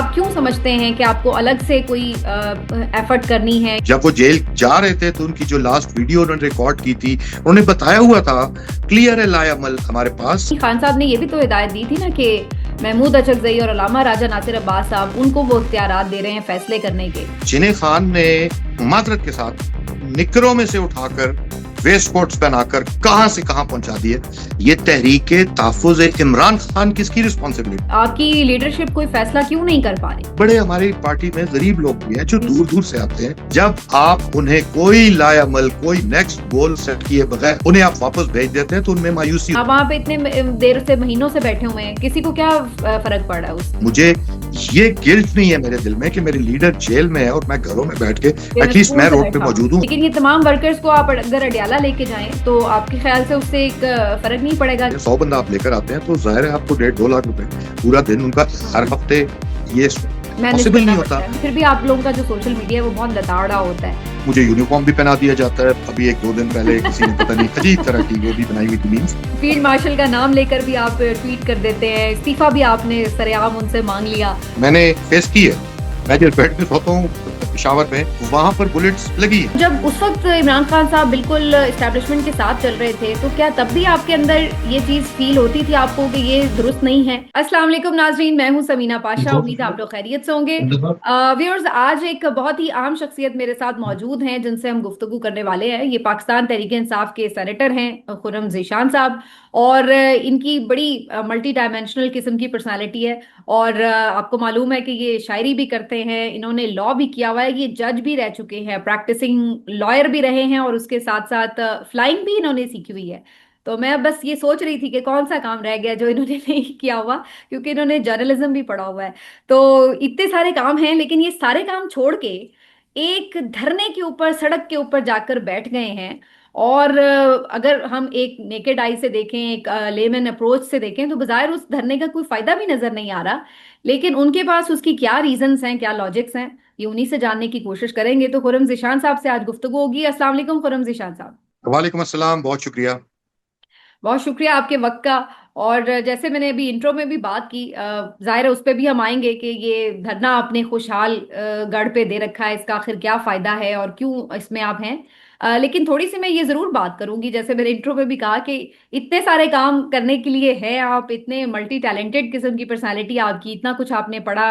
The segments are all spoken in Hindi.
आप क्यों समझते हैं कि आपको अलग से कोई एफर्ट करनी है? जब वो जेल जा रहे थे तो उनकी जो लास्ट वीडियो उन्होंने रिकॉर्ड की थी, उन्होंने बताया हुआ था, क्लियर है लायामल हमारे पास। खान साहब ने ये भी तो हिदायत दी थी ना कि महमूद अचकजई और अलामा राजा नासिर अब्बास साहब, उनको वो इख्तियारात दे रहे हैं फैसले करने के। जिन्हें खान ने मादरत के साथ निकरों में से उठाकर वेस्ट कोट्स पहनाकर कहां से कहां पहुंचा दिए। ये तहरीक तहफ़्फ़ुज़ इमरान खान किसकी रिस्पॉन्सिबिलिटी? आपकी लीडरशिप कोई फैसला क्यों नहीं कर पा रही? बड़े हमारी पार्टी में गरीब लोग भी हैं जो दूर दूर से आते हैं। जब आप उन्हें कोई लायामल, कोई नेक्स्ट गोल सेट किए बगैर उन्हें आप वापस भेज देते हैं तो उनमें मायूसी। आप वहाँ पे इतने देर से, महीनों से बैठे हुए हैं, किसी को क्या फर्क पड़ रहा है उससे? मुझे ये गिल्ट नहीं है मेरे दिल में कि मेरे लीडर जेल में है और मैं घरों में बैठ के एटलीस्ट मैं रोड पे मौजूद हूँ। लेकिन ये तमाम वर्कर्स को आप अगर अडियाला लेके जाएं तो आपके ख्याल से उससे एक फर्क नहीं पड़ेगा? 100 बंदा आप लेकर आते हैं तो जाहिर है आपको 1.5-2 लाख रुपए पूरा दिन उनका हर हफ्ते ये पॉसिबल नहीं होता। फिर भी आप लोगों का जो सोशल मीडिया है वो बहुत लताड़ा होता है। मुझे यूनिफॉर्म भी पहना दिया जाता है। अभी 1-2 दिन पहले किसी ने पता नहीं अजीब तरह की वो भी बनाई हुई थी मीम्स। फील्ड मार्शल का नाम लेकर भी आप ट्वीट कर देते हैं, इस्तीफा भी आपने सरेआम उनसे मांग लिया। मैंने फेस की है, मैं जिस बेड पे सोता हूँ पेशावर में, वहाँ पर बुलेट्स लगी है। जब उस वक्त इमरान खान साहब बिल्कुल एस्टेब्लिशमेंट के साथ चल रहे थे तो क्या तब भी आपके अंदर ये चीज फील होती थी आपको कि ये दुरुस्त नहीं है? अस्सलाम वालेकुम नाजरीन, मैं हूं समीना पाशा, उम्मीद है आप लोग खैरियत से होंगे। व्यूअर्स, आज एक बहुत ही आम शख्सियत मेरे साथ मौजूद हैं जिनसे हम गुफ्तगू करने वाले हैं। ये पाकिस्तान तहरीक इंसाफ के सेनेटर हैं खुर्रम ज़ीशान साहब, और इनकी बड़ी मल्टी डायमेंशनल किस्म की पर्सनालिटी है। और आपको मालूम है कि ये शायरी भी करते हैं, इन्होंने लॉ भी किया हुआ है, ये जज भी रह चुके हैं, प्रैक्टिसिंग लॉयर भी रहे हैं, और उसके साथ साथ फ्लाइंग भी इन्होंने सीखी हुई है। तो मैं बस ये सोच रही थी कि कौन सा काम रह गया जो इन्होंने नहीं किया हुआ, क्योंकि इन्होंने जर्नलिज्म भी पढ़ा हुआ है। तो इतने सारे काम हैं, लेकिन ये सारे काम छोड़ के एक धरने के ऊपर, सड़क के ऊपर जाकर बैठ गए हैं। और अगर हम एक नेकेड आई से देखें, एक लेमन अप्रोच से देखें, तो बाज़ाहिर उस धरने का कोई फायदा भी नजर नहीं आ रहा। लेकिन उनके पास उसकी क्या रीजंस हैं, क्या लॉजिक्स हैं, ये उन्हीं से जानने की कोशिश करेंगे। तो खुर्रम ज़ीशान साहब से आज गुफ्तगू होगी। अस्सलाम वालेकुम खुर्रम ज़ीशान साहब। वालेकुम अस्सलाम, बहुत शुक्रिया। बहुत शुक्रिया आपके वक्त का। और जैसे मैंने अभी इंट्रो में भी बात की, जाहिर है उस पर भी हम आएंगे कि ये धरना आपने खुशहाल गढ़ पे दे रखा है, इसका आखिर क्या फायदा है और क्यों इसमें आप हैं। लेकिन थोड़ी सी मैं ये जरूर बात करूंगी, जैसे मैंने इंट्रो में भी कहा कि इतने सारे काम करने के लिए है आप, इतने मल्टी टैलेंटेड किस्म की पर्सनालिटी आपकी, इतना कुछ आपने पढ़ा,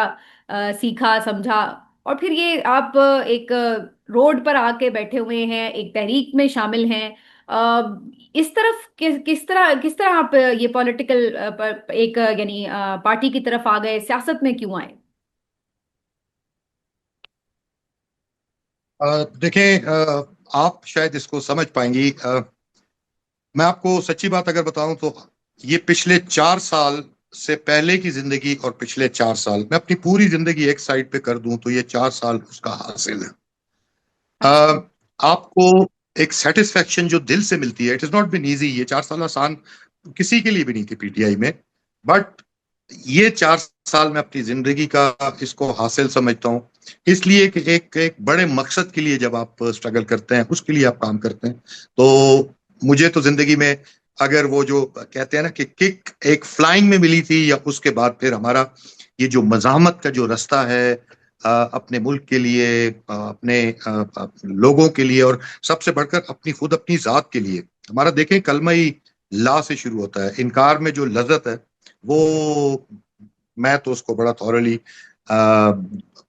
सीखा, समझा, और फिर ये आप एक रोड पर आके बैठे हुए हैं, एक तहरीक में शामिल हैं। इस तरफ किस तरह आप ये पॉलिटिकल एक यानी पार्टी की तरफ आ गए, सियासत में क्यों आए? देखें, आप शायद इसको समझ पाएंगी। मैं आपको सच्ची बात अगर बताऊं तो ये पिछले 4 साल से पहले की जिंदगी और पिछले 4 साल, मैं अपनी पूरी जिंदगी एक साइड पे कर दूं तो ये 4 साल उसका हासिल है। अच्छा। आपको एक सेटिस्फेक्शन जो दिल से मिलती है, it is not been easy. ये 4 साल आसान किसी के लिए भी नहीं थी पीटीआई में, बट ये 4 साल मैं अपनी जिंदगी का इसको हासिल समझता हूँ। इसलिए कि एक बड़े मकसद के लिए जब आप स्ट्रगल करते हैं, उसके लिए आप काम करते हैं, तो मुझे तो जिंदगी में अगर वो जो कहते हैं ना कि किक एक फ्लाइंग में मिली थी, या उसके बाद फिर हमारा ये जो मज़ाहमत का जो रास्ता है अपने मुल्क के लिए, अपने लोगों के लिए, और सबसे बढ़कर अपनी अपनी जात के लिए, हमारा देखें कलमा ही ला से शुरू होता है। इनकार में जो लज्जत है वो, मैं तो उसको बड़ा थॉरली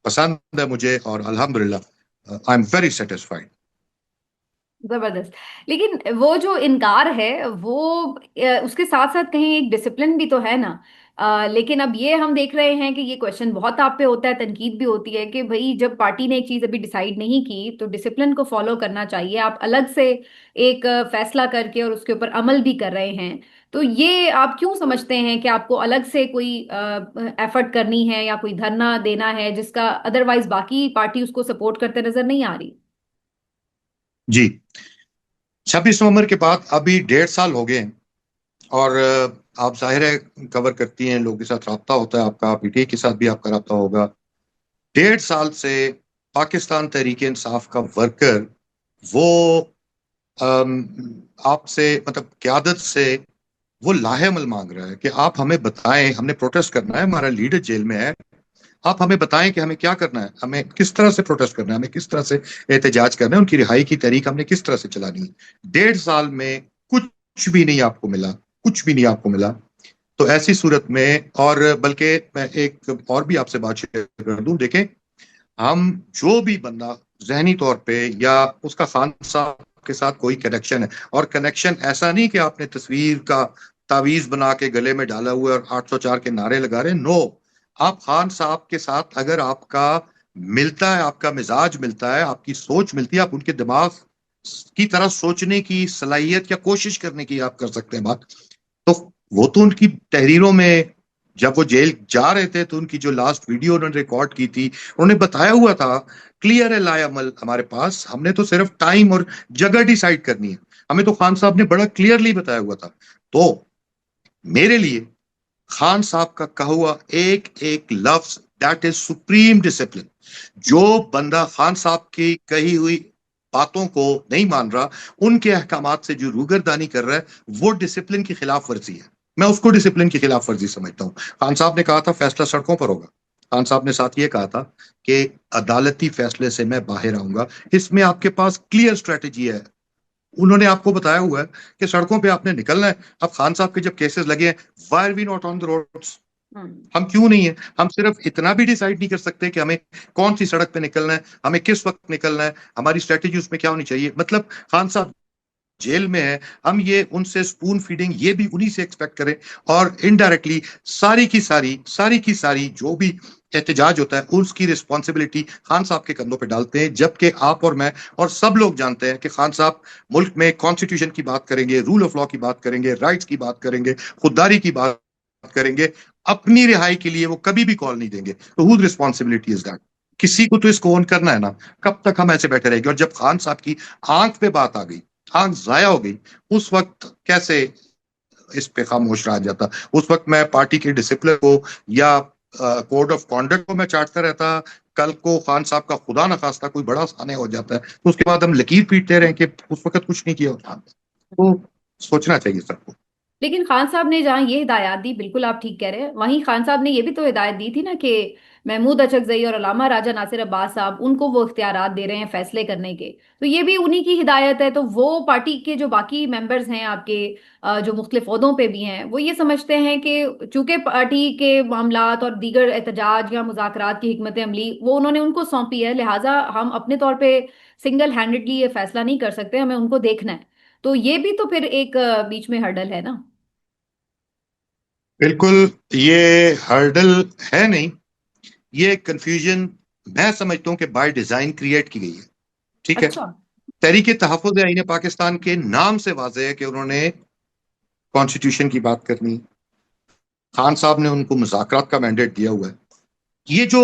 पसंद है मुझे, और अल्हम्दुलिल्लाह आई एम वेरी सेटिस्फाइड। जबरदस्त। लेकिन वो जो इनकार है वो उसके साथ साथ कहीं एक डिसिप्लिन भी तो है ना। लेकिन अब ये हम देख रहे हैं कि ये क्वेश्चन बहुत आप पे होता है, तनकीद भी होती है कि भाई जब पार्टी ने एक चीज अभी डिसाइड नहीं की तो डिसिप्लिन को फॉलो करना चाहिए। आप अलग से एक फैसला करके और उसके ऊपर अमल भी कर रहे हैं, तो ये आप क्यों समझते हैं कि आपको अलग से कोई एफर्ट करनी है या कोई धरना देना है जिसका अदरवाइज बाकी पार्टी उसको सपोर्ट करते नजर नहीं आ रही? जी, 26 नवंबर के बाद अभी 1.5 साल हो गए हैं, और आप जाहिर है कवर करती हैं, लोगों के साथ रब्ता होता है आपका, पीटीआई के साथ भी आपका रब्ता होगा। 1.5 साल से पाकिस्तान तहरीक इंसाफ का वर्कर वो आपसे मतलब क्यादत से वो लाहेमल मांग रहा है कि आप हमें बताएं, हमने प्रोटेस्ट करना है, हमारा लीडर जेल में है, आप हमें बताएं कि हमें क्या करना है, हमें किस तरह से प्रोटेस्ट करना है, हमें किस तरह से एहतजाज करना है, उनकी रिहाई की तहरीक हमने किस तरह से चलानी है। 1.5 साल में कुछ भी नहीं आपको मिला, कुछ भी नहीं आपको मिला। तो ऐसी सूरत में, और बल्कि मैं एक और भी आपसे बात शेयर कर दूं, देखें, हम जो भी बंदा जहनी तौर पे या उसका खान साहब के साथ कोई कनेक्शन है, और कनेक्शन ऐसा नहीं कि आपने तस्वीर का तावीज बना के गले में डाला हुआ है और 804 के नारे लगा रहे, नो। आप खान साहब के साथ अगर आपका मिलता है, आपका मिजाज मिलता है, आपकी सोच मिलती है, आप उनके दिमाग की तरह सोचने की सलाहियत या कोशिश करने की आप कर सकते हैं बात। तो वो तो उनकी तहरीरों में, जब वो जेल जा रहे थे तो उनकी जो लास्ट वीडियो उन्होंने रिकॉर्ड की थी, उन्होंने बताया हुआ था, क्लियर है लाएमल हमारे पास, हमने तो सिर्फ टाइम और जगह डिसाइड करनी है। हमें तो खान साहब ने बड़ा क्लियरली बताया हुआ था। तो मेरे लिए खान साहब का कहा हुआ एक एक लफ्ज, दैट इज सुप्रीम डिसिप्लिन। जो बंदा खान साहब की कही हुई बातों को नहीं मान रहा, उनके अहकामात से जो रूगरदानी कर रहा है, वो डिसिप्लिन की खिलाफ वर्जी है। मैं उसको डिसिप्लिन की खिलाफ वर्जी समझता हूँ। खान साहब ने कहा था फैसला सड़कों पर होगा। खान साहब ने साथ ये कहा था कि अदालती फैसले से मैं बाहर आऊंगा। इसमें आपके पास क्लियर स्ट्रेटेजी है। उन्होंने आपको बताया हुआ है कि सड़कों पे आपने निकलना है। अब खान साहब के जब केसेस लगे हैं, why are we not on the roads? Hmm. हम क्यों नहीं है? हम सिर्फ इतना भी डिसाइड नहीं कर सकते कि हमें कौन सी सड़क पे निकलना है, हमें किस वक्त निकलना है, हमारी स्ट्रेटेजी उसमें क्या होनी चाहिए? मतलब खान साहब जेल में है, हम ये उनसे स्पून फीडिंग ये भी उन्हीं से एक्सपेक्ट करें, और इनडायरेक्टली सारी की सारी जो भी एहतजाज होता है उसकी रिस्पॉन्सिबिलिटी खान साहब के कंधों पे डालते हैं। जबकि आप और मैं और सब लोग जानते हैं कि खान साहब मुल्क में कॉन्स्टिट्यूशन की बात करेंगे, रूल ऑफ लॉ की बात करेंगे, राइट्स की बात करेंगे, खुददारी की बात करेंगे। अपनी रिहाई के लिए वो कभी भी कॉल नहीं देंगे। तो हुज रिस्पॉन्सिबिलिटी इज दैट? किसी को तो इसको ऑन करना है ना। कब तक हम ऐसे बैठे रहेंगे? और जब खान साहब की आंख पे बात आ गई, आंख जाया हो गई, उस वक्त कैसे इस पे खामोश रहा जाता? उस वक्त मैं पार्टी के डिसिप्लिन को या कोड ऑफ कॉन्डक्ट को मैं चाटता रहता। कल को खान साहब का खुदा न खास्ता कोई बड़ा साने हो जाता है, तो उसके बाद हम लकीर पीटते रहे कि उस वक्त कुछ नहीं किया होता। तो सोचना चाहिए सबको। लेकिन खान साहब ने जहाँ ये हिदायत दी, बिल्कुल आप ठीक कह रहे हैं, वहीं खान साहब ने ये भी तो हिदायत दी थी ना कि महमूद अचकजई और अलामा राजा नासिर अब्बास साहब उनको वो इख्तियारात दे रहे हैं फैसले करने के। तो ये भी उन्हीं की हिदायत है। तो वो पार्टी के जो बाकी मेंबर्स हैं आपके, जो मुख्तलिफ ओहदों पे भी हैं, वो ये समझते हैं कि चूंकि पार्टी के मामलात और दीगर एहतजाज या मुज़ाकरात की हिकमत अमली वो उन्होंने उनको सौंपी है, लिहाजा हम अपने तौर पे सिंगल हैंडेडली ये फैसला नहीं कर सकते, हमें उनको देखना है। तो ये भी तो फिर एक बीच में हर्डल है ना। बिल्कुल, ये हर्डल है नहीं, ये कंफ्यूजन मैं समझता हूं कि बाय डिजाइन क्रिएट की गई है। ठीक है। अच्छा। तहरीक तहफ़्फ़ुज़ आईन पाकिस्तान के नाम से वाज़ेह है कि उन्होंने कॉन्स्टिट्यूशन की बात करनी। खान साहब ने उनको मुज़ाकरात का मैंडेट दिया हुआ है। ये जो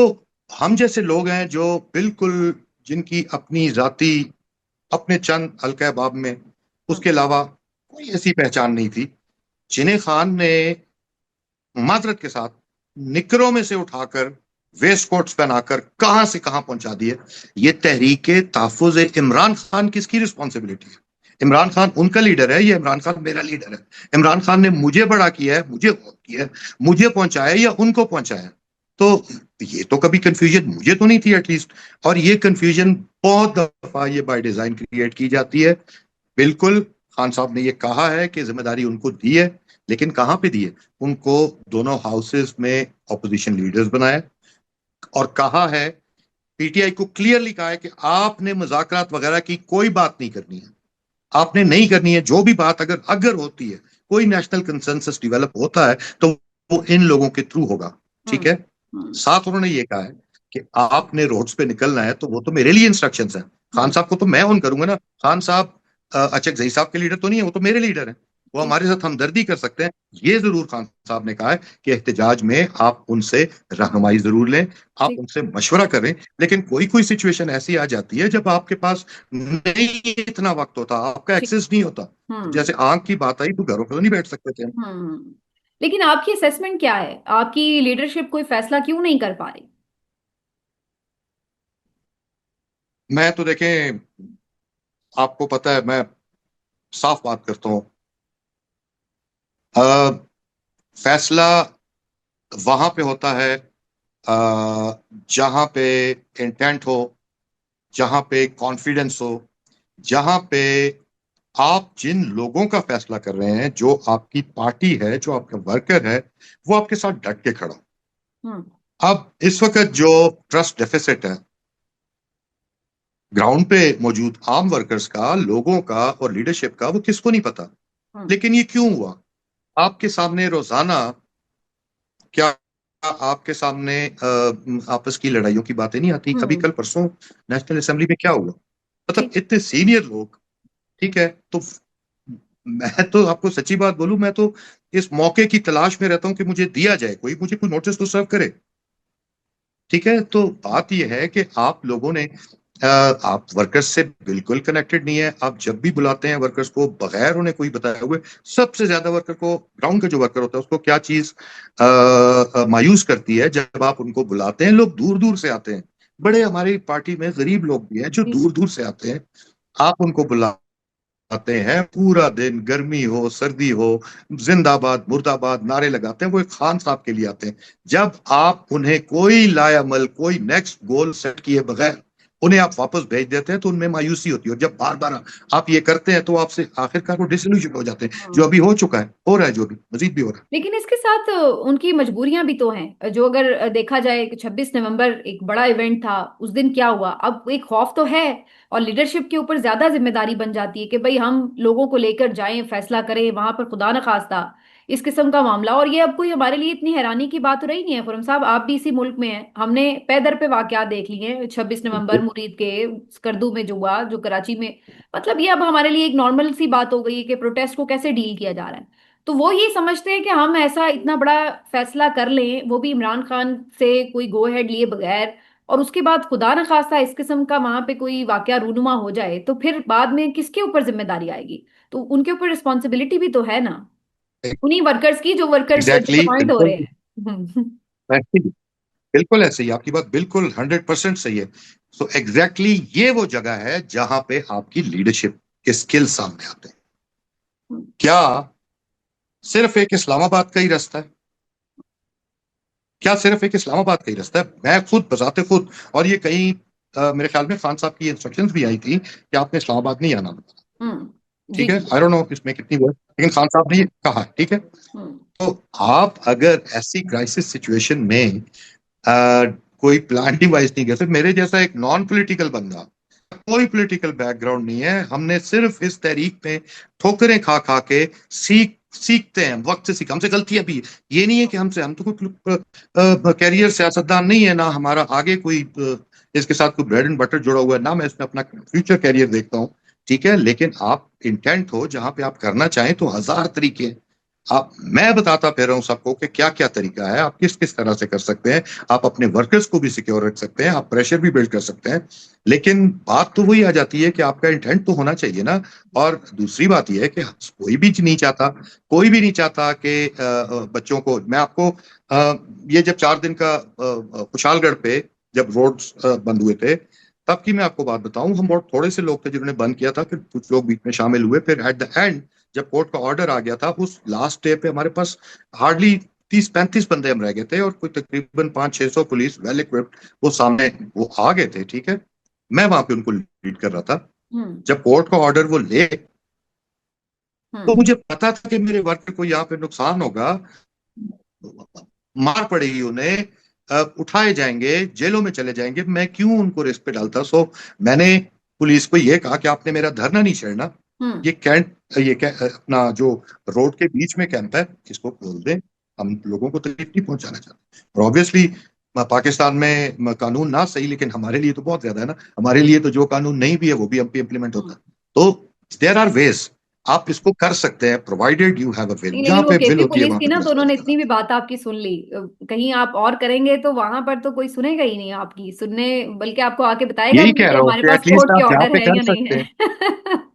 हम जैसे लोग हैं, जो बिल्कुल जिनकी अपनी जाति, अपने चंद हल्का अहबाब में, उसके अलावा कोई ऐसी पहचान नहीं थी, जिन्हें खान ने माजरत के साथ निकरों में से उठाकर वेस्ट कोट्स पहनाकर कहां से कहां पहुंचा दिए। ये तहरीक तहफ़्फ़ुज़ इमरान खान किसकी रिस्पॉन्सिबिलिटी है? इमरान खान उनका लीडर है, या इमरान खान मेरा लीडर है? इमरान खान ने मुझे बड़ा किया है, मुझे किया है, मुझे पहुंचाया या उनको पहुंचाया? तो ये तो कभी कंफ्यूजन मुझे तो नहीं थी एटलीस्ट। और ये कंफ्यूजन बहुत दफा ये बाय डिजाइन क्रिएट की जाती है। बिल्कुल, खान साहब ने ये कहा है कि जिम्मेदारी उनको दी है, लेकिन कहां पे दी है? उनको दोनों हाउसेस में ऑपोजिशन लीडर्स बनाया, और कहा है, पीटीआई को क्लियरली कहा है कि आपने मुज़ाकरात वगैरह की कोई बात नहीं करनी है, आपने नहीं करनी है। जो भी बात अगर अगर होती है, कोई नेशनल कंसेंसस डेवलप होता है, तो वो इन लोगों के थ्रू होगा। ठीक हम्म। है। हम्म। साथ उन्होंने ये कहा है कि आपने रोड्स पे निकलना है, तो वो तो मेरे लिए इंस्ट्रक्शंस हैं। खान हम्म। साहब को तो मैं ऑन करूंगा ना। खान साहब अचक जई साहब के लीडर तो नहीं है, वो तो मेरे लीडर हैं। वो ठीक। हमारे साथ हमदर्दी कर सकते हैं। ये जरूर खान साहब ने कहा है कि एहतजाज में आप उनसे रहनुमाई जरूर लें, आप ठीक। उनसे मशवरा करें। लेकिन कोई कोई सिचुएशन ऐसी आ जाती है जब आपके पास नहीं इतना वक्त होता, आपका ठीक। एक्सेस नहीं होता। हम्म। जैसे आंख की बात आई तो घरों पर तो नहीं बैठ सकते थे हम। हम्म। लेकिन आपकी असेसमेंट क्या है, आपकी लीडरशिप कोई फैसला क्यों नहीं कर पा रही? मैं तो देखें, आपको पता है, मैं साफ बात करता हूँ। अ, फैसला वहां पे होता है जहां पे इंटेंट हो, जहां पे कॉन्फिडेंस हो, जहां पे आप जिन लोगों का फैसला कर रहे हैं, जो आपकी पार्टी है, जो आपका वर्कर है, वो आपके साथ डट के खड़ा हो। हम्म। अब इस वक्त जो ट्रस्ट डेफिसिट है ग्राउंड पे मौजूद आम वर्कर्स का, लोगों का और लीडरशिप का, वो किसको नहीं पता। हम्म। लेकिन ये क्यों हुआ? आपके सामने रोजाना, क्या आपके सामने आपस की लड़ाइयों की बातें नहीं आती? कभी हम्म। कल परसों नेशनल असेंबली में क्या हुआ? मतलब ठीक। इतने सीनियर लोग, ठीक है, तो मैं तो आपको सच्ची बात बोलूं, मैं तो इस मौके की तलाश में रहता हूं कि मुझे दिया जाए, कोई मुझे कोई नोटिस तो सर्व करे। ठीक है, तो बात यह है कि आप लोगों ने आप वर्कर्स से बिल्कुल कनेक्टेड नहीं है। आप जब भी बुलाते हैं वर्कर्स को बगैर उन्हें कोई बताए हुए, सबसे ज्यादा वर्कर को, ग्राउंड का जो वर्कर होता है उसको क्या चीज मायूस करती है, जब आप उनको बुलाते हैं, लोग दूर दूर से आते हैं, बड़े हमारी पार्टी में गरीब लोग भी हैं जो जी। दूर दूर से आते हैं, आप उनको बुलाते हैं, पूरा दिन गर्मी हो सर्दी हो, जिंदाबाद मुर्दाबाद नारे लगाते हैं, वो एक खान साहब के लिए आते हैं। जब आप उन्हें कोई लायामल, कोई नेक्स्ट गोल सेट किए बगैर उन्हें आप वापस भेज देते हैं, तो उनमें मायूसी होती है। और जब बार बार आप ये करते हैं, तो आपसे आखिरकार वो डिसल्यूशन हो जाते हैं। जो हाँ। अभी हो चुका है, हो रहा है, जो अभी मजीद भी हो रहा लेकिन इसके साथ उनकी मजबूरियां भी तो हैं, जो अगर देखा जाए कि 26 नवंबर एक बड़ा इवेंट था, उस दिन क्या हुआ, अब एक खौफ तो है। और लीडरशिप के ऊपर ज्यादा जिम्मेदारी बन जाती है कि भाई हम लोगों को लेकर जाएं, फैसला करें वहां पर, खुदा न खास्ता इस किस्म का मामला। और ये अब कोई हमारे लिए इतनी हैरानी की बात तो रही नहीं है। खुरम साहब, आप भी इसी मुल्क में हैं, हमने पै दर पे वाकयात देख लिए हैं, 26 नवंबर है। मुरीद के स्कर्दू में जो हुआ, जो कराची में। मतलब ये अब हमारे लिए एक नॉर्मल सी बात हो गई है कि प्रोटेस्ट को कैसे डील किया जा रहा है। तो वो ये समझते हैं कि हम ऐसा इतना बड़ा फैसला कर लें, वो भी इमरान खान से कोई गो हेड लिए बगैर, और उसके बाद खुदा न खास्ता इस किस्म का वहां पे कोई वाकया रूनुमा हो जाए, तो फिर बाद में किसके ऊपर जिम्मेदारी आएगी? तो उनके ऊपर रिस्पॉन्सिबिलिटी भी तो है ना, उन्हीं वर्कर्स की, जो वर्कर्स एग्जैक्टली exactly, डिसअपॉइंट हो रहे बिल्कुल हैं। हम्म। ऐसे ही, बिल्कुल ऐसे ही, आपकी बात बिल्कुल 100% सही है। सो एग्जैक्टली ये वो जगह है जहां पे आपकी लीडरशिप के स्किल सामने आते हैं। क्या सिर्फ एक इस्लामाबाद का ही रास्ता है? क्या सिर्फ एक इस्लामाबाद का ही रास्ता है? मैं खुद बजाते खुद, और ये कहीं मेरे ख्याल में खान साहब की इंस्ट्रक्शंस भी आई थी कि आपने इस्लामाबाद नहीं आना। जी ठीक है, जी। आई डोंट नो इसमें कितनी वो है, लेकिन खान साहब ने ये कहा है, ठीक है। हम्म। तो आप अगर ऐसी क्राइसिस सिचुएशन में कोई प्लान डिवाइस नहीं करते, मेरे जैसा एक नॉन पॉलिटिकल बंदा, कोई पॉलिटिकल बैकग्राउंड नहीं है, हमने सिर्फ इस तहरीक में ठोकरें खा खा के सीखते हैं, वक्त से सीखा, हमसे गलतियां भी है। ये नहीं है कि हम तो कोई कैरियर सियासतदान नहीं है, ना हमारा आगे कोई इसके साथ कोई ब्रेड एंड बटर जुड़ा हुआ है, ना मैं इसमें अपना फ्यूचर कैरियर देखता हूँ। ठीक है, लेकिन आप इंटेंट हो जहां पे आप करना चाहें, तो हजार तरीके हैं। आप, मैं बताता फिर रहा हूं सबको कि क्या क्या तरीका है, आप किस किस तरह से कर सकते हैं। आप अपने वर्कर्स को भी सिक्योर रख सकते हैं, आप प्रेशर भी बिल्ड कर सकते हैं। लेकिन बात तो वही आ जाती है कि आपका इंटेंट तो होना चाहिए ना। और दूसरी बात यह है कि कोई भी नहीं चाहता, कोई भी नहीं चाहता कि बच्चों को, मैं आपको ये जब 4 दिन का कुशालगढ़ पे जब रोड बंद हुए थे, तब की मैं आपको बात बताऊं, हम बहुत थोड़े से लोग थे जिन्होंने बंद किया था, फिर कुछ लोग बीच में शामिल हुए, फिर एट द एंड जब कोर्ट का ऑर्डर आ गया था, उस लास्ट डे पे हमारे पास हार्डली 30-35 बंदे हम रह गए थे, और कोई तकरीबन 500-600 पुलिस वेल इक्विप्ड वो सामने वो आ गए थे। ठीक है, मैं वहां पे उनको लीड कर रहा था। हम्म। जब कोर्ट का ऑर्डर वो ले, तो हम्म। मुझे पता था कि मेरे वर्कर को यहाँ पे नुकसान होगा, मार पड़ेगी उन्हें, उठाए जाएंगे, जेलों में चले जाएंगे, मैं क्यों उनको रिस्क पे डालता? सो मैंने पुलिस को ये कहा कि आपने मेरा धरना नहीं छेड़ना, हम्म। ये कैंट, अपना जो रोड के बीच में कैंप है, इसको खोल दें, हम लोगों को तकलीफ नहीं पहुंचाना चाहते। और ऑब्वियसली पाकिस्तान में कानून ना सही, लेकिन हमारे लिए तो बहुत ज्यादा है ना। हमारे लिए तो जो कानून नहीं भी है वो भी हम पे इम्प्लीमेंट होता है। तो देयर आर वेज, आप इसको कर सकते हैं, provided you have a will. नहीं, जहां लेकिन वो पे विल केपी होती है पुलिस वहां की पे ना, तो रास्ता उन्होंने निकल इतनी भी आता बात आपकी सुन ली। कहीं आप और करेंगे तो वहां पर तो कोई सुनेगा ही नहीं आपकी, सुनने बल्कि आपको आके है। बताएगा यही भी नहीं कह कि रहा हूँ हमारे कि पास एटलीस्ट कोर्ट के आप यहाँ ऑर्डर पे है कर या नहीं सकते हैं, है।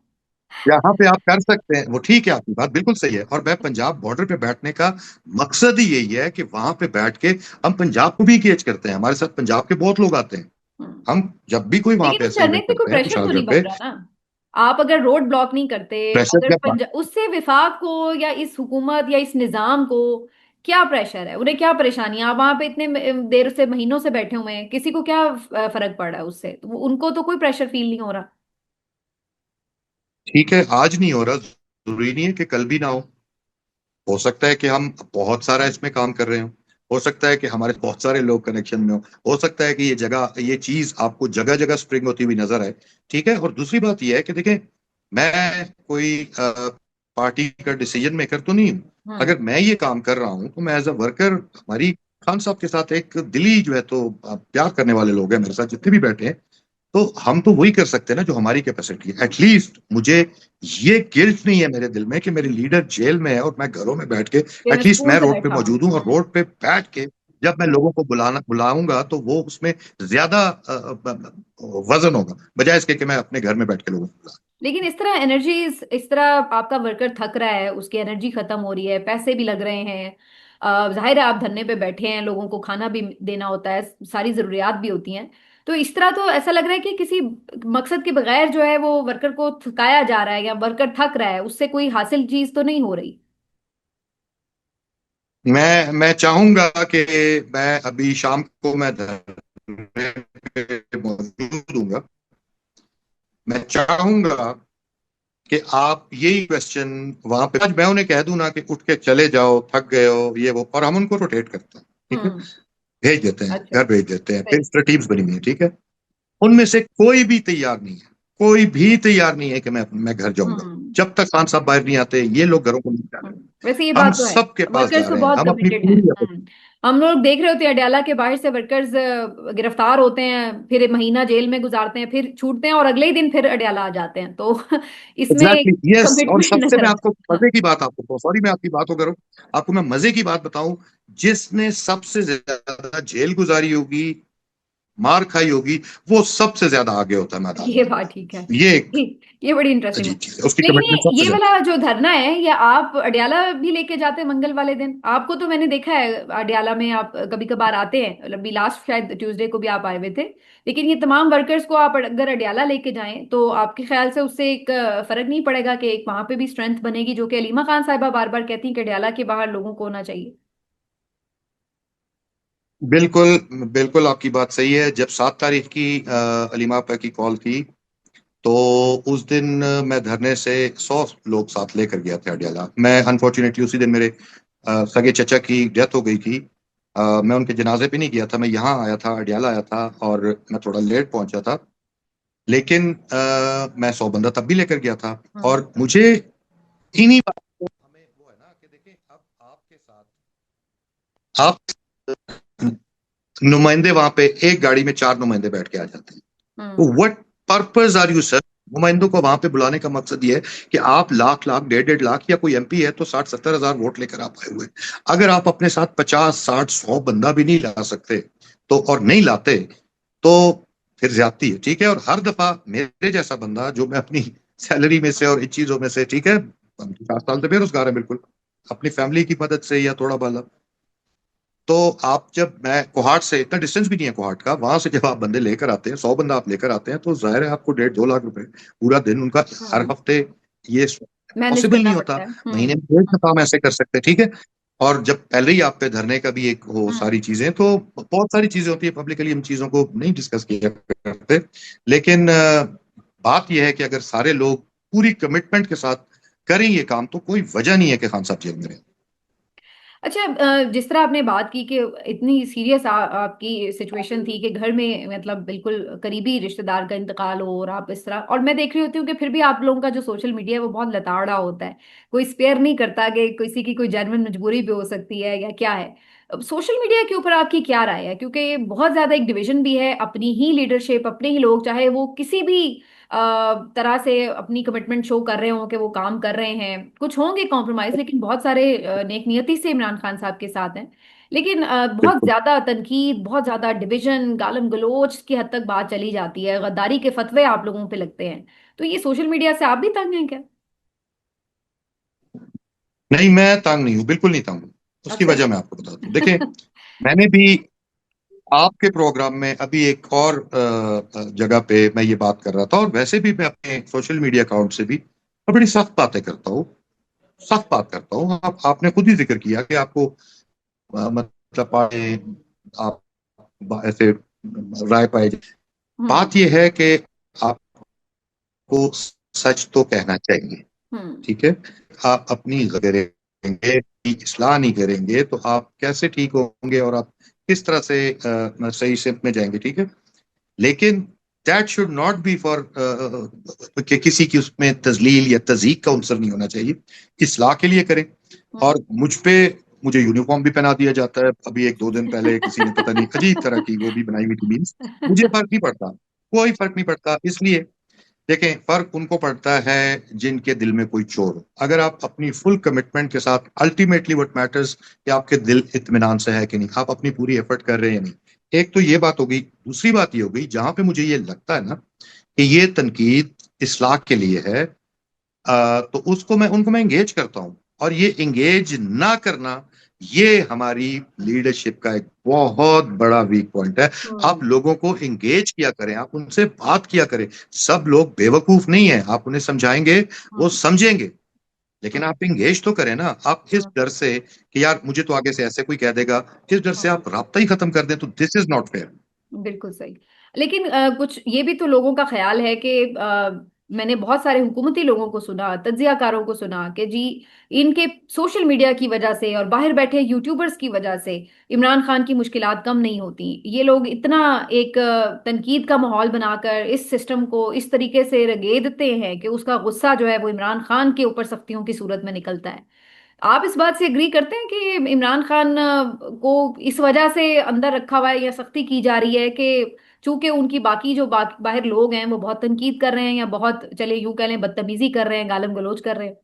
यहाँ पे आप कर सकते हैं, वो ठीक है, आपकी बात बिल्कुल सही है। और मैं पंजाब बॉर्डर पे बैठने का मकसद ही यही है कि वहां पे बैठ के हम पंजाब को भी इंगेज करते हैं, हमारे साथ पंजाब के बहुत लोग आते हैं। हम्म। हम जब भी कोई वहां लेकिन पे उस ऐसा धरने इवेंट पे कोई करते हैं प्रेशर तो कुशालगढ़ नहीं बन पे, रहा ना। आप अगर रोड ब्लॉक नहीं करते, प्रेशर अगर क्या? उससे विफाक को या इस हुकूमत या इस निजाम को क्या प्रेशर है, उन्हें क्या परेशानी है? आप वहां पे इतने देर से, महीनों से बैठे हुए हैं, किसी को क्या फर्क पड़ रहा है उससे? तो उनको तो कोई प्रेशर फील नहीं हो रहा। ठीक है, आज नहीं हो रहा, जरूरी नहीं है कि कल भी ना हो सकता है कि हम बहुत सारा इसमें काम कर रहे हो सकता है कि हमारे बहुत सारे लोग कनेक्शन में हो सकता है कि ये जगह, ये चीज आपको जगह जगह स्प्रिंग होती हुई नजर आए। ठीक है, और दूसरी बात ये है कि देखें, मैं कोई पार्टी का डिसीजन मेकर तो नहीं हूँ। हम्म। अगर मैं ये काम कर रहा हूँ तो मैं एज अ वर्कर, हमारी खान साहब के साथ एक दिली जो है तो प्यार करने वाले लोग हैं मेरे साथ जितने भी बैठे हैं, तो हम तो वही कर सकते हैं ना जो हमारी कैपेसिटी है। एटलीस्ट मुझे ये गिल्ट नहीं है मेरे दिल में कि मेरे लीडर जेल में है और मैं घरों में बैठ के, ये मैं एटलीस्ट सुकून मैं से रोड पे बैठा हूँ। मौजूद हूँ और रोड पे बैठ के जब मैं लोगों को बुलाऊंगा तो वो उसमें ज्यादा वजन होगा, बजाय इसके कि मैं अपने घर में बैठ के लोगों को बुला। लेकिन इस तरह एनर्जी, इस तरह आपका वर्कर थक रहा है, उसकी एनर्जी खत्म हो रही है, पैसे भी लग रहे हैं, जाहिर है आप धरने पे बैठे हैं, लोगों को खाना भी देना होता है, सारी जरूरियात भी होती हैं। तो इस तरह तो ऐसा लग रहा है कि किसी मकसद के बगैर जो है वो वर्कर को थकाया जा रहा है, या वर्कर थक रहा है, उससे कोई हासिल चीज तो नहीं हो रही। मैं चाहूंगा कि मैं अभी शाम को मैं धरने पे मौजूद हूंगा। मैं चाहूंगा कि आप यही क्वेश्चन वहां पे, आज मैं उन्हें कह दूं ना कि उठ के चले जाओ, थक गए हो ये वो, और हम उनको रोटेट करते हैं। ठीक है, हम्म। भेज देते हैं, अच्छा। घर भेज देते हैं, फिर सही। इस तरह टीम्स बनी हुई है। ठीक है, उनमें से कोई भी तैयार नहीं है, कोई भी तैयार नहीं है कि मैं घर जाऊंगा हम्म। जब तक खान साहब बाहर नहीं आते, ये लोग घरों को नहीं जा रहे। वैसे ये हम बात तो है, सबके पास वर्कर्स जा तो रहे हैं, बहुत हम अपनी कमिटेड हैं। पूरी हम लोग देख रहे होते हैं अडयाला के बाहर से वर्कर्स गिरफ्तार होते हैं, फिर महीना जेल में गुजारते हैं, फिर छूटते हैं और अगले ही दिन फिर अडयाला आ जाते हैं, तो इसमें एग्जैक्टली यस। और कमिटमेंट सबसे नजर मैं आता आपको है। हाँ। मजे की बात, आपको सॉरी मैं आपकी बात हो करूं, आपको मैं मजे की बात बताऊं, जिसने सबसे ज्यादा जेल गुजारी होगी, मार खाई होगी, वो सबसे ज्यादा आगे होता है मैदान ये में। बात ठीक है। ये एक ये ये बड़ी इंटरेस्टिंग है। अजीब चीज है, उसकी लेकिन कमिटमेंट सबसे ये ज्यादा। वाला जो धरना है, ये आप अडयाला भी लेके जाते हैं मंगल वाले दिन? आपको तो मैंने देखा है अडयाला में, आप कभी कभार आते हैं, मतलब अभी लास्ट शायद ट्यूसडे को भी आप आए हुए थे। लेकिन ये तमाम वर्कर्स को आप अगर अडयाला लेके जाएं तो आपके ख्याल से उससे एक फर्क नहीं पड़ेगा कि एक वहां पे भी स्ट्रेंथ बनेगी, जो कि अलीमा खान साहिबा बार बार कहती हैं कि अडयाला के बाहर लोगों को होना चाहिए। बिल्कुल बिल्कुल, आपकी बात सही है। जब 7 तारीख की अलीमा आपा की कॉल थी, तो उस दिन मैं धरने से 100 लोग साथ लेकर गया था अडियाला। मैं अनफॉर्चुनेटली उसी दिन मेरे सगे चचा की डेथ हो गई थी। मैं उनके जनाजे पे नहीं गया था, मैं यहाँ आया था, अडियाला आया था, और मैं थोड़ा लेट पहुंचा था। लेकिन मैं 100 बंदा तब भी लेकर गया था। हम्म। और मुझे इन्हीं बातों को, हमें वो है ना कि देखें, अब आपके साथ आप नुमाइंदे वहां पे एक गाड़ी में 4 नुमाइंदे बैठ के आ जाते हैं। तो hmm. What purpose are you sir? नुमाइंदों को वहां पे बुलाने का मकसद ये है कि आप लाख लाख, 1.5 1.5 लाख, या कोई एमपी है तो 60 70 हजार वोट लेकर आप आए हुए हैं। अगर आप अपने साथ 50 60 100 बंदा भी नहीं ला सकते, तो और नहीं लाते, तो फिर ज्यादती है। ठीक है, और हर दफा मेरे जैसा बंदा जो मैं अपनी सैलरी में से और इन चीजों में से, ठीक है, हम 4 साल से बेरोजगार है बिल्कुल, अपनी फैमिली की मदद से या थोड़ा बाला, तो आप जब, मैं कोहाट से, इतना डिस्टेंस भी नहीं है कोहाट का, वहां से जब आप बंदे लेकर आते हैं, 100 बंदा आप लेकर आते हैं, तो जाहिर है आपको 1.5 2 लाख रुपए पूरा दिन उनका, हर हम्म। हफ्ते, ये मैनेज पॉसिबल नहीं करना होता। पड़ता है। महीने हम्म। में 1 दफा हम ऐसे कर सकते हैं। ठीक है, और जब पहले ही आप पे धरने का भी एक हो हम्म। सारी चीजें, तो बहुत सारी चीजें होती है, पब्लिकली हम चीजों को नहीं डिस्कस किया करते। लेकिन बात यह है कि अगर सारे लोग पूरी कमिटमेंट के साथ करें ये काम, तो कोई वजह नहीं है कि खान साहब जेल में रहें। अच्छा, जिस तरह आपने बात की कि इतनी सीरियस आपकी सिचुएशन थी कि घर में मतलब बिल्कुल करीबी रिश्तेदार का इंतकाल हो, और आप इस तरह, और मैं देख रही होती हूँ कि फिर भी आप लोगों का जो सोशल मीडिया है वो बहुत लताड़ा होता है, कोई स्पेयर नहीं करता कि किसी की कोई जेन्युइन मजबूरी भी हो सकती है या क्या है। सोशल मीडिया के ऊपर आपकी क्या राय है? क्योंकि बहुत ज्यादा एक डिवीजन भी है, अपनी ही लीडरशिप, अपने ही लोग, चाहे वो किसी भी तरह से अपनी कमिटमेंट शो कर रहे हो कि वो काम कर रहे हैं, कुछ होंगे कॉम्प्रोमाइज, लेकिन बहुत सारे नेक नियति से इमरान खान साहब के साथ हैं। लेकिन बहुत बिल्कुल। ज्यादा तनकीद, बहुत ज्यादा डिवीजन, गालम गलोच की हद तक बात चली जाती है, गद्दारी के फतवे आप लोगों पे लगते हैं। तो ये सोशल मीडिया से आप भी तंग हैं क्या? नहीं, मैं तंग नहीं हूँ, बिल्कुल नहीं तंग हूँ। उसकी अच्छा वजह मैं आपको बताता हूँ। देखिए, मैंने भी आपके प्रोग्राम में अभी एक और जगह पे मैं ये बात कर रहा था, और वैसे भी मैं अपने सोशल मीडिया अकाउंट से भी बड़ी सख्त बातें करता हूँ, सख्त बात करता हूँ। आपने खुद ही जिक्र किया कि आपको मतलब पाए आप ऐसे राय पाए। हम्म। बात यह है कि आपको सच तो कहना चाहिए, हम्म। ठीक है। आप अपनी करेंगे, इस्लाह नहीं करेंगे तो आप कैसे ठीक होंगे और आप किस तरह से सही सिमत में जाएंगे, ठीक है। लेकिन that should not be for कि किसी की उसमें तजलील या तजीक का उनसर नहीं होना चाहिए। इस्लाह के लिए करें। हम्म। और मुझे यूनिफॉर्म भी पहना दिया जाता है। अभी एक दो दिन पहले किसी ने पता नहीं अजीब तरह की वो भी बनाई हुई थी मीन्स, मुझे फर्क नहीं पड़ता, कोई फर्क नहीं पड़ता। इसलिए देखें, फर्क उनको पड़ता है जिनके दिल में कोई चोर हो। अगर आप अपनी फुल कमिटमेंट के साथ, अल्टीमेटली व्हाट मैटर्स कि आपके दिल इत्मीनान से है कि नहीं, आप अपनी पूरी एफर्ट कर रहे हैं या नहीं। एक तो ये बात हो गई। दूसरी बात ये हो गई, जहां पे मुझे ये लगता है ना कि ये तनकीद इस्लाह के लिए है, तो उसको मैं उनको मैं एंगेज करता हूँ। और ये एंगेज ना करना, ये हमारी लीडरशिप का एक बहुत बड़ा वीक पॉइंट है। आप हम्म। लोगों को एंगेज किया करें, आप उनसे बात किया करें। सब लोग बेवकूफ नहीं है, आप उन्हें समझाएंगे, वो हम्म। समझेंगे। लेकिन आप एंगेज तो करें ना। आप इस हम्म। डर से कि यार मुझे तो आगे से ऐसे कोई कह देगा, इस डर से हम्म। आप राब्ता ही खत्म कर दें, तो दिस इज नॉट फेयर। बिल्कुल सही। लेकिन कुछ ये भी तो लोगों का ख्याल है कि मैंने बहुत सारे हुकूमती लोगों को सुना, तज्जियाकारों को सुना कि जी इनके सोशल मीडिया की वजह से और बाहर बैठे यूट्यूबर्स की वजह से इमरान खान की मुश्किलात कम नहीं होती। ये लोग इतना एक तनकीद का माहौल बनाकर इस सिस्टम को इस तरीके से रगेदते हैं कि उसका गुस्सा जो है वो इमरान खान के ऊपर सख्तियों की सूरत में निकलता है। आप इस बात से एग्री करते हैं कि इमरान खान को इस वजह से अंदर रखा हुआ है या सख्ती की जा रही है कि चूंकि उनकी बाकी जो बाहर लोग हैं वो बहुत तनकीद कर रहे हैं या बहुत चले यूं कह लें बदतमीजी कर रहे हैं, गालम गलोच कर रहे हैं?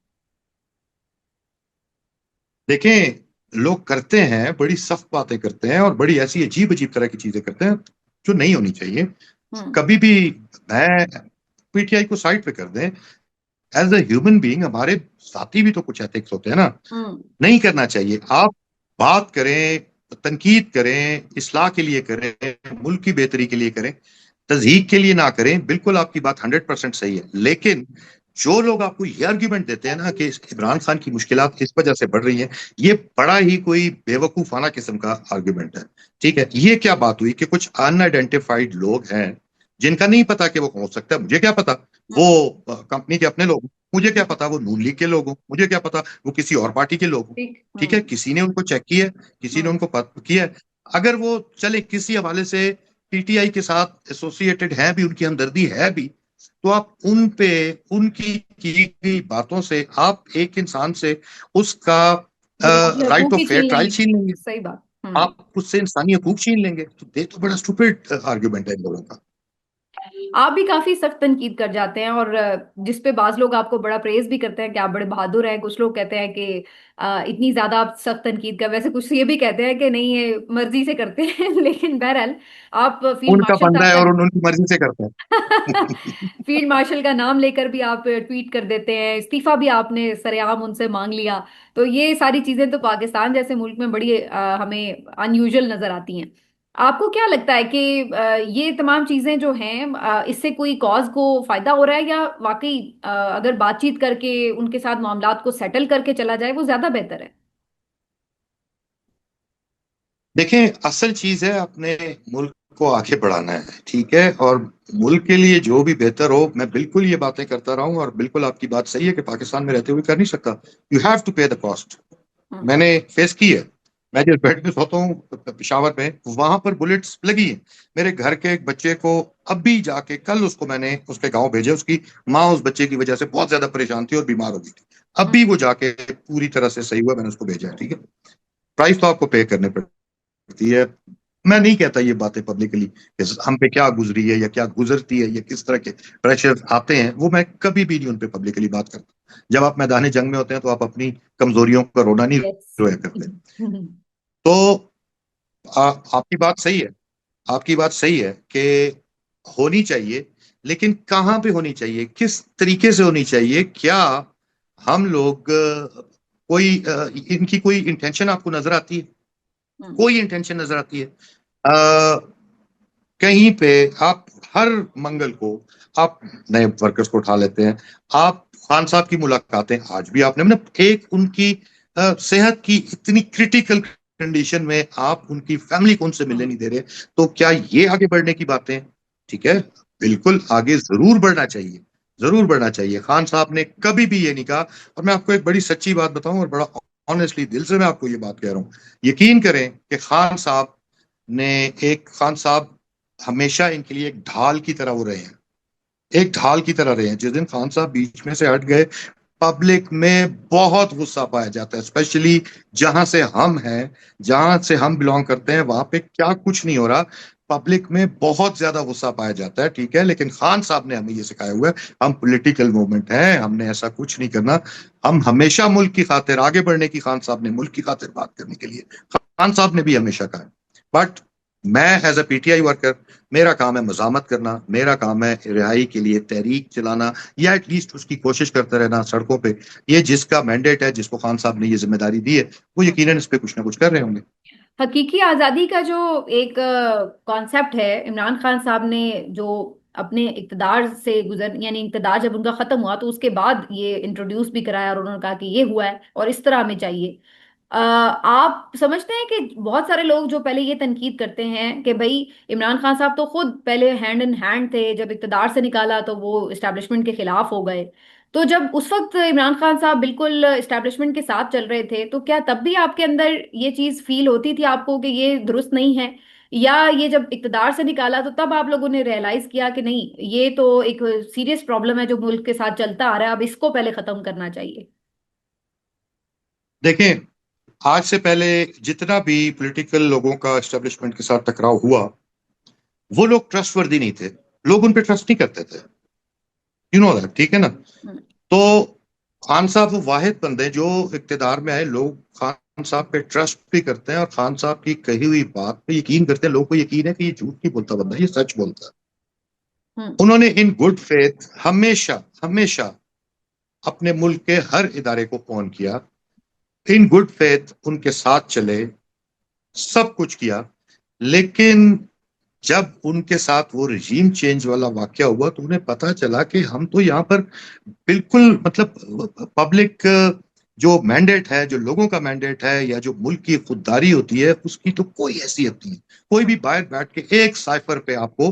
देखें, लोग करते हैं, बड़ी सख्त बातें करते हैं और बड़ी ऐसी अजीब अजीब तरह की चीजें करते हैं जो नहीं होनी चाहिए। हम्म। कभी भी मैं पीटीआई को साइड पे कर दें, एज अ ह्यूमन बीइंग हमारे साथी भी तो कुछ एथिक्स होते हैं ना। हम्म। नहीं करना चाहिए। आप बात करें, तनकीद करें, इस्लाह के लिए करें, मुल्क की बेहतरी के लिए करें, तजहीक के लिए ना करें। बिल्कुल आपकी बात 100% सही है। लेकिन जो लोग आपको ये आर्ग्यूमेंट देते हैं ना कि इमरान खान की मुश्किलात इस वजह से बढ़ रही हैं, ये बड़ा ही कोई बेवकूफाना किस्म का आर्ग्यूमेंट है। ठीक है, ये क्या बात हुई कि कुछ अनआइडेंटिफाइड लोग हैं जिनका नहीं पता कि वो कौन हो सकता है। मुझे क्या पता वो हम्म। कंपनी के अपने लोग हों। मुझे क्या हम्म। पता वो नून लीग के लोग हों। मुझे क्या पता वो किसी और पार्टी के लोग हों। ठीक। ठीक है, हम्म। किसी ने उनको चेक किया है, किसी ने हम्म। उनको किया है। अगर वो चले किसी हवाले से पीटीआई के साथ एसोसिएटेड है भी, उनकी हमदर्दी है भी, तो आप उन पे, उनकी की गई बातों से आप एक इंसान से उसका बुनियादी राइट हकूक ऑफ ही फेयर छीन ट्रायल लेंगे। छीन लेंगे। सही बात। आप उससे इंसानी हकूक छीन लेंगे। तो ये तो बड़ा स्टूपिड आर्ग्यूमेंट है इन लोगों का। आप भी काफी सख्त तनकीद कर जाते हैं और जिस पे बाज लोग आपको बड़ा प्रेज भी करते हैं कि आप बड़े बहादुर हैं। कुछ लोग कहते हैं कि इतनी ज्यादा आप सख्त तनकीद कर, वैसे कुछ ये भी कहते हैं कि नहीं ये मर्जी से करते हैं लेकिन बहरहाल आप फील्ड उनका मार्शल का फंडा है अपना और उनकी मर्जी से करते हैं। फील्ड मार्शल का नाम लेकर भी आप ट्वीट कर देते हैं, इस्तीफा भी आपने सरेआम उनसे मांग लिया। तो ये सारी चीजें तो पाकिस्तान जैसे मुल्क में बड़ी हमें अनयूजुअल नजर आती हैं। आपको क्या लगता है कि ये तमाम चीजें जो हैं इससे कोई कॉज को फायदा हो रहा है या वाकई अगर बातचीत करके उनके साथ मामलात को सेटल करके चला जाए वो ज्यादा बेहतर है? देखें, असल चीज है अपने मुल्क को आगे बढ़ाना है, ठीक है। और मुल्क के लिए जो भी बेहतर हो, मैं बिल्कुल ये बातें करता रहा हूं। और बिल्कुल आपकी बात सही है कि पाकिस्तान में रहते हुए कर नहीं सकता। यू हैव टू पे द कॉस्ट। हम्म। मैंने फेस की है। मैं जिस बेड में सोता हूँ पिशावर में, वहां पर बुलेट्स लगी हैं। मेरे घर के एक बच्चे को अभी जाके कल उसको मैंने उसके गांव भेजा। उसकी माँ उस बच्चे की वजह से बहुत ज्यादा परेशान थी और बीमार हो गई थी। हम्म। अभी वो जाके पूरी तरह से सही हुआ, मैंने उसको भेजा है, ठीक है। प्राइस तो आपको पे करने पड़ती है। मैं नहीं कहता ये बातें पब्लिकली, हम पे क्या गुजरी है या क्या गुजरती है या किस तरह के प्रेशर आते हैं, वो मैं कभी भी नहीं उन पे पब्लिकली बात करता। जब आप मैदान जंग में होते हैं तो आप अपनी कमजोरियों का रोना नहीं यस। रोया करते। तो आपकी बात सही है। आपकी बात सही है कि होनी चाहिए, लेकिन कहाँ पे होनी चाहिए, किस तरीके से होनी चाहिए, क्या हम लोग इनकी कोई इंटेंशन आपको नजर आती है? कोई इंटेंशन नजर आती है? कहीं पे आप हर मंगल को आप नए वर्कर्स को उठा लेते हैं। आप खान साहब की मुलाकातें आज भी आपने मतलब एक उनकी सेहत की इतनी क्रिटिकल कंडीशन में आप उनकी फैमिली को उनसे मिलने नहीं दे रहे, तो क्या ये आगे बढ़ने की बातें हैं? ठीक है, बिल्कुल आगे जरूर बढ़ना चाहिए, जरूर बढ़ना चाहिए। खान साहब ने कभी भी ये नहीं कहा। और मैं आपको एक बड़ी सच्ची बात बताऊं, और बड़ा ऑनेस्टली दिल से मैं आपको ये बात कह रहा हूं, यकीन करें कि ने खान साहब हमेशा इनके लिए एक ढाल की तरह वो रहे हैं, एक ढाल की तरह रहे हैं। जिस दिन खान साहब बीच में से हट गए, पब्लिक में बहुत गुस्सा पाया जाता है, स्पेशली जहां से हम हैं, जहां से हम बिलोंग करते हैं, वहां पे क्या कुछ नहीं हो रहा, पब्लिक में बहुत ज्यादा गुस्सा पाया जाता है। ठीक है, लेकिन खान साहब ने हमें ये सिखाया हुआ है, हम पॉलिटिकल मूवमेंट हैं, हमने ऐसा कुछ नहीं करना। हम हमेशा मुल्क की खातिर आगे बढ़ने की, खान साहब ने मुल्क की खातिर बात करने के लिए खान साहब ने भी हमेशा कहा है। बट मैं एज अ पीटीआई वर्कर, मेरा काम है मजामत करना, मेरा काम है रिहाई के लिए तहरीक चलाना, या एटलीस्ट उसकी कोशिश करते रहना सड़कों पे। ये जिसका मैंडेट है, जिसको खान साहब ने ये जिम्मेदारी दी है, वो यकीनन इस पे कुछ ना कुछ कर रहे होंगे। हकीकी आजादी का जो एक कॉन्सेप्ट है, इमरान खान साहब ने जो अपने इक्तदार से गुजर, यानी इक्तदार जब उनका खत्म हुआ तो उसके बाद ये इंट्रोड्यूस भी कराया और उन्होंने कहा कि ये हुआ है और इस तरह हमें चाहिए। आप समझते हैं कि बहुत सारे लोग जो पहले ये तनकीद करते हैं कि भाई इमरान खान साहब तो खुद पहले हैंड इन हैंड थे, जब इक्तदार से निकाला तो वो इस्टेब्लिशमेंट के खिलाफ हो गए, तो जब उस वक्त इमरान खान साहब बिल्कुल इस्टेब्लिशमेंट के साथ चल रहे थे तो क्या तब भी आपके अंदर ये चीज फील होती थी आपको कि ये दुरुस्त नहीं है, या ये जब इक्तदार से निकाला तो तब आप लोगों ने रियलाइज किया कि नहीं, ये तो एक सीरियस प्रॉब्लम है जो मुल्क के साथ चलता आ रहा है, अब इसको पहले खत्म करना चाहिए? देखें, आज से पहले जितना भी पॉलिटिकल लोगों का एस्टेब्लिशमेंट के साथ टकराव हुआ, वो लोग ट्रस्टवर्दी नहीं थे, लोग उन पे ट्रस्ट नहीं करते थे। यू नो दैट, ठीक है ना? हम्म। तो खान साहब वो वाहिद बंदे हैं जो इक्तदार में आए, लोग खान साहब पे ट्रस्ट भी करते हैं और खान साहब की कही हुई बात पे यकीन करते हैं। लोगों को यकीन है कि ये झूठ नहीं बोलता बंदा, ये सच बोलता है। हम्म। उन्होंने इन गुड फेथ हमेशा हमेशा अपने मुल्क के हर इदारे को फोन किया, इन गुड फेथ उनके साथ चले, सब कुछ किया। लेकिन जब उनके साथ वो रिजीम चेंज वाला वाकया हुआ, तो उन्हें पता चला कि हम तो यहाँ पर बिल्कुल, मतलब पब्लिक जो मैंडेट है, जो लोगों का मैंडेट है, या जो मुल्क की खुददारी होती है, उसकी तो कोई हैसियत नहीं है। कोई भी बाहर बैठ के एक साइफर पे आपको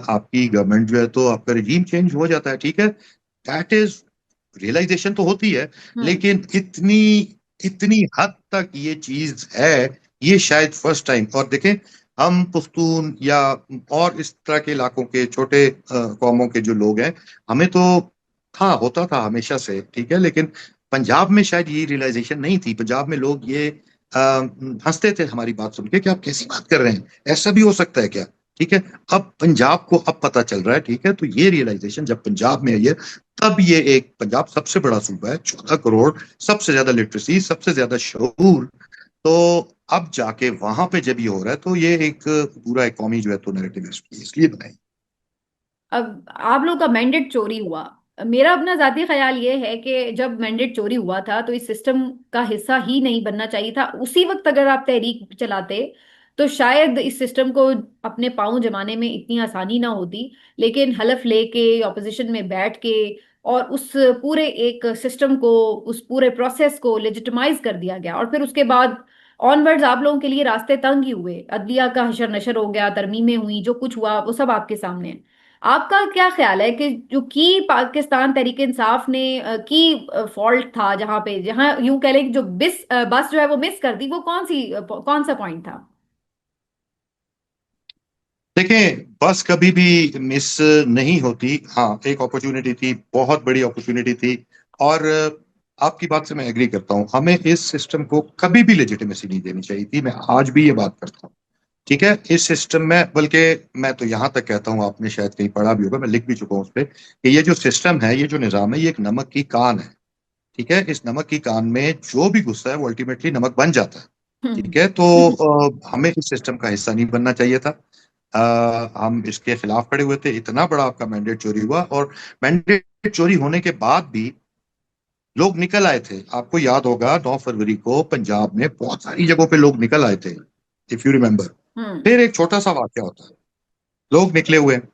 आपकी गवर्नमेंट जो है, तो आपका रिजीम चेंज हो जाता है। ठीक है, दैट इज रियलाइजेशन तो होती है, हम्म। लेकिन इतनी इतनी हद तक ये चीज है, ये शायद फर्स्ट टाइम। और देखें, हम पुख्तून या और इस तरह के इलाकों के छोटे कौमों के जो लोग हैं, हमें तो था, होता था हमेशा से, ठीक है, लेकिन पंजाब में शायद ये रियलाइजेशन नहीं थी। पंजाब में लोग ये हंसते थे हमारी बात सुन के कि आप कैसी बात कर रहे हैं, ऐसा भी हो सकता है क्या? ठीक है, अब पंजाब को अब पता चल रहा है। ठीक है, तो ये रियलाइजेशन जब पंजाब में आई है, तब ये एक, पंजाब सबसे बड़ा सूबा है, 14 करोड़, सबसे ज्यादा लिटरेसी, सबसे ज्यादा शऊर। तो अब जाके वहां पे जब ये हो रहा है, तो ये एक पूरा एक कौमी जो है तो नैरेटिव इसलिए बनाई। अब आप लोग का मैंडेट चोरी हुआ। मेरा अपना जाती ख्याल ये है कि जब मैंडेट चोरी हुआ था तो इस सिस्टम का हिस्सा ही नहीं बनना चाहिए था। उसी वक्त अगर आप तहरीक चलाते तो शायद इस सिस्टम को अपने पांव जमाने में इतनी आसानी ना होती। लेकिन हलफ लेके ऑपोजिशन में बैठ के और उस पूरे एक सिस्टम को, उस पूरे प्रोसेस को लेजिटिमाइज कर दिया गया, और फिर उसके बाद ऑनवर्ड्स आप लोगों के लिए रास्ते तंग ही हुए, अदलिया का हशर नशर हो गया, तरमीमें हुई, जो कुछ हुआ वो सब आपके सामने है। आपका क्या ख्याल है कि जो की पाकिस्तान तहरीक इंसाफ ने की फॉल्ट था, जहां पे, जहां यूं कह लें कि जो बस जो है वो मिस कर दी, वो कौन सा पॉइंट था? देखें, बस कभी भी मिस नहीं होती। हाँ, एक अपॉर्चुनिटी थी, बहुत बड़ी अपॉर्चुनिटी थी। और आपकी बात से मैं एग्री करता हूँ, हमें इस सिस्टम को कभी भी लेजिटिमेसी नहीं देनी चाहिए थी। मैं आज भी ये बात करता हूँ। ठीक है, इस सिस्टम में, बल्कि मैं तो यहां तक कहता हूं, आपने शायद कहीं पढ़ा भी होगा, मैं लिख भी चुका हूं उस पर, कि ये जो सिस्टम है, ये जो निजाम है, ये एक नमक की कान है। ठीक है, इस नमक की कान में जो भी घुसता है वो अल्टीमेटली नमक बन जाता है। हम्म। ठीक है, तो हमें इस सिस्टम का हिस्सा नहीं बनना चाहिए था। हम इसके खिलाफ खड़े हुए थे। इतना बड़ा आपका मैंडेट चोरी हुआ, और मैंडेट चोरी होने के बाद भी लोग निकल आए थे। आपको याद होगा, 9 फरवरी को पंजाब में बहुत सारी जगहों पे लोग निकल आए थे, इफ यू रिमेम्बर। हम्म। फिर एक छोटा सा वाक्य होता है, लोग निकले हुए हैं,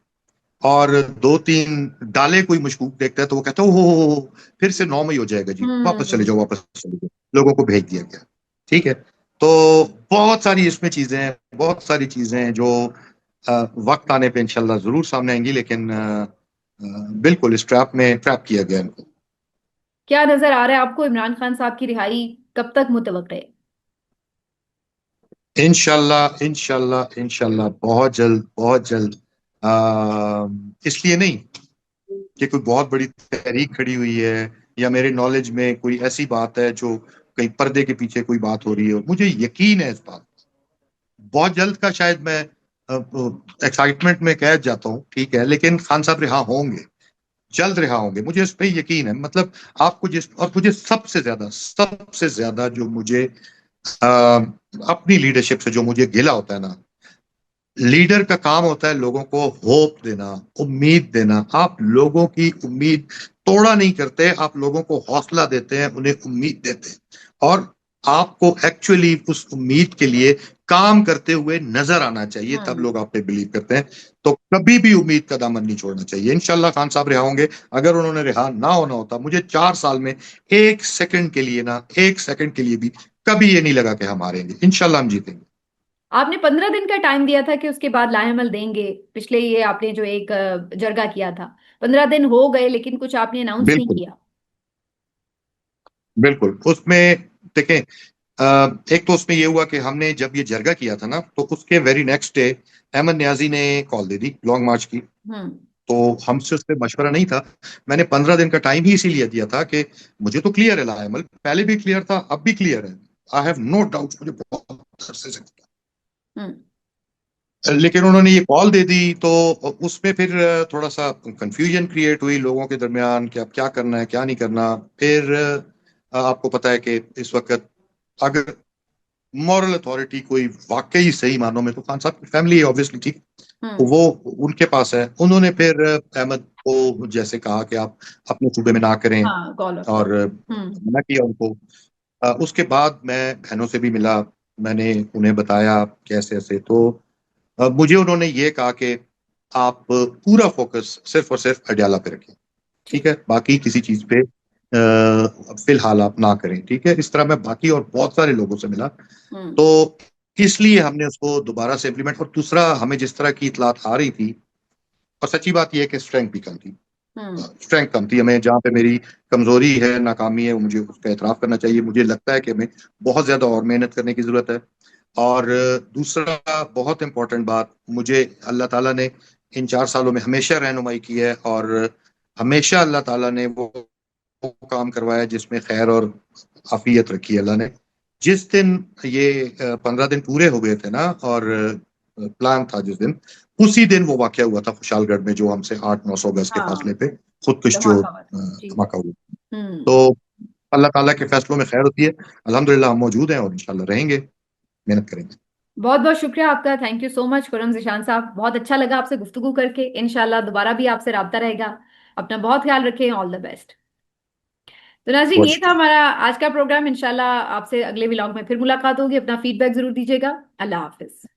और 2-3 डाले कोई मशकूक देखता है, तो वो कहता है, फिर से 9 मई हो जाएगा जी, वापस चले हम्म। जाओ, वापस चले जाओ। लोगों को भेज दिया गया। ठीक है, तो बहुत सारी इसमें चीजें हैं, बहुत सारी चीजें हैं जो वक्त आने पे इंशाल्लाह जरूर सामने आएंगी, लेकिन बिल्कुल इस ट्रैप में ट्रैप किया गया इनको। क्या नजर आ रहा है आपको, इमरान खान साहब की रिहाई कब तक मुतवक्किल है? इंशाल्लाह इंशाल्लाह इंशाल्लाह बहुत जल्द, बहुत जल्द। इसलिए नहीं कि कोई बहुत बड़ी तहरीक खड़ी हुई है या मेरे नॉलेज में कोई ऐसी बात है जो कहीं पर्दे के पीछे कोई बात हो रही है, मुझे यकीन है इस बात। बहुत जल्द का शायद मैं एक्साइटमेंट में कह जाता हूँ, ठीक है, लेकिन खान साहब रिहा होंगे, जल्द रिहा होंगे, मुझे इस पे यकीन है। मतलब आपको जिस, और मुझे सबसे ज्यादा जो मुझे अपनी लीडरशिप से जो मुझे गिला होता है ना, लीडर का काम होता है लोगों को होप देना, उम्मीद देना। आप लोगों की उम्मीद तोड़ा नहीं करते, आप लोगों को हौसला देते हैं, उन्हें उम्मीद देते हैं, और आपको एक्चुअली उस उम्मीद के लिए काम करते हुए नजर आना चाहिए, तब हम्म। लोग आप पे बिलीव करते हैं। तो कभी भी उम्मीद का दामन नहीं छोड़ना चाहिए। इंशाल्लाह खान साहब रिहा होंगे। अगर उन्होंने रिहा ना होना होता, मुझे 4 साल में एक सेकंड के लिए ना, एक सेकंड के लिए भी कभी ये नहीं लगा कि हम हारेंगे। इंशाल्लाह हम जीतेंगे। आपने 15 दिन का टाइम दिया था कि उसके बाद लाएमल देंगे। पिछले ये आपने जो एक जरगा किया था, 15 दिन हो गए लेकिन कुछ आपने अनाउंस नहीं बिल्कुल, किया। बिल्कुल उसमें देखें, एक तो उसमें ये हुआ कि हमने जब ये जरगा किया था ना, तो उसके very next day Ahmad Niazi ने कॉल दे दी लॉन्ग मार्च की। हम्म। तो हमसे उस पर मशवरा नहीं था। मैंने 15 दिन का टाइम ही इसीलिए दिया था कि मुझे तो क्लियर है लाएमल, पहले भी क्लियर था, अब भी क्लियर है। आई हैव नो डाउट, मुझे बहुत अरसे से पता हम्म। है। लेकिन उन्होंने ये कॉल दे दी तो उसमें फिर थोड़ा सा कंफ्यूजन क्रिएट हुई लोगों के दरमियान कि अब क्या करना है क्या नहीं करना। फिर आपको पता है कि इस वक्त अगर मॉरल अथॉरिटी कोई वाकई सही मानों में, तो खान साहब की फैमिली है ऑब्वियसली, ठीक, तो हम्म। वो उनके पास है। उन्होंने फिर अहमद को जैसे कहा कि आप अपने सूबे में ना करें, हाँ, कॉल ऑफ और करो। हम्म। मना किया उनको। उसके बाद मैं बहनों से भी मिला, मैंने उन्हें बताया कैसे ऐसे। तो मुझे उन्होंने ये कहा कि आप पूरा फोकस सिर्फ और सिर्फ अडयाला पे रखें, ठीक ठीक। है, बाकी किसी चीज पे फिलहाल आप ना करें, ठीक है। इस तरह मैं बाकी और बहुत सारे लोगों से मिला। हम्म। तो इसलिए हमने उसको दोबारा से इम्प्लीमेंट, और दूसरा हमें जिस तरह की इतलात आ रही थी, और सच्ची बात यह है कि स्ट्रेंथ भी कम थी। हम्म। स्ट्रेंथ कम थी, हमें जहाँ पे मेरी कमजोरी है, नाकामी है, वो मुझे उसका एतराफ करना चाहिए। मुझे लगता है कि हमें बहुत ज्यादा और मेहनत करने की जरूरत है। और दूसरा बहुत इंपॉर्टेंट बात, मुझे अल्लाह ताला ने इन 4 सालों में हमेशा रहनुमाई की है, और हमेशा अल्लाह ताला ने वो काम करवाया जिसमें खैर और आफियत रखी है अल्लाह ने। जिस दिन ये 15 दिन पूरे हो गए थे ना, और प्लान था जिस दिन, उसी दिन वो वाकया हुआ था खुशालगढ़ में, जो हमसे 800-900 गज के हाँ, फासले पे खुदकुश जो धमाका हुआ था जी। धमाका हुआ। हम्म। तो अल्लाह ताला के फैसलों में खैर होती है। अल्हम्दुलिल्लाह हम मौजूद हैं और इंशाल्लाह रहेंगे, मेहनत करेंगे। बहुत बहुत शुक्रिया आपका, thank you so much Khurram Zeeshan sahab. बहुत अच्छा लगा आपसे गुफ्तगू करके। इंशाल्लाह दोबारा भी आपसे राब्ता रहेगा। अपना बहुत ख्याल रखें। All the best. तो नाज़रीन, बहुत ये था शुक्रिया। हमारा आज का प्रोग्राम। इंशाल्लाह आपसे अगले व्लॉग में फिर मुलाकात होगी। अपना फीडबैक जरूर दीजिएगा। अल्लाह हाफिज।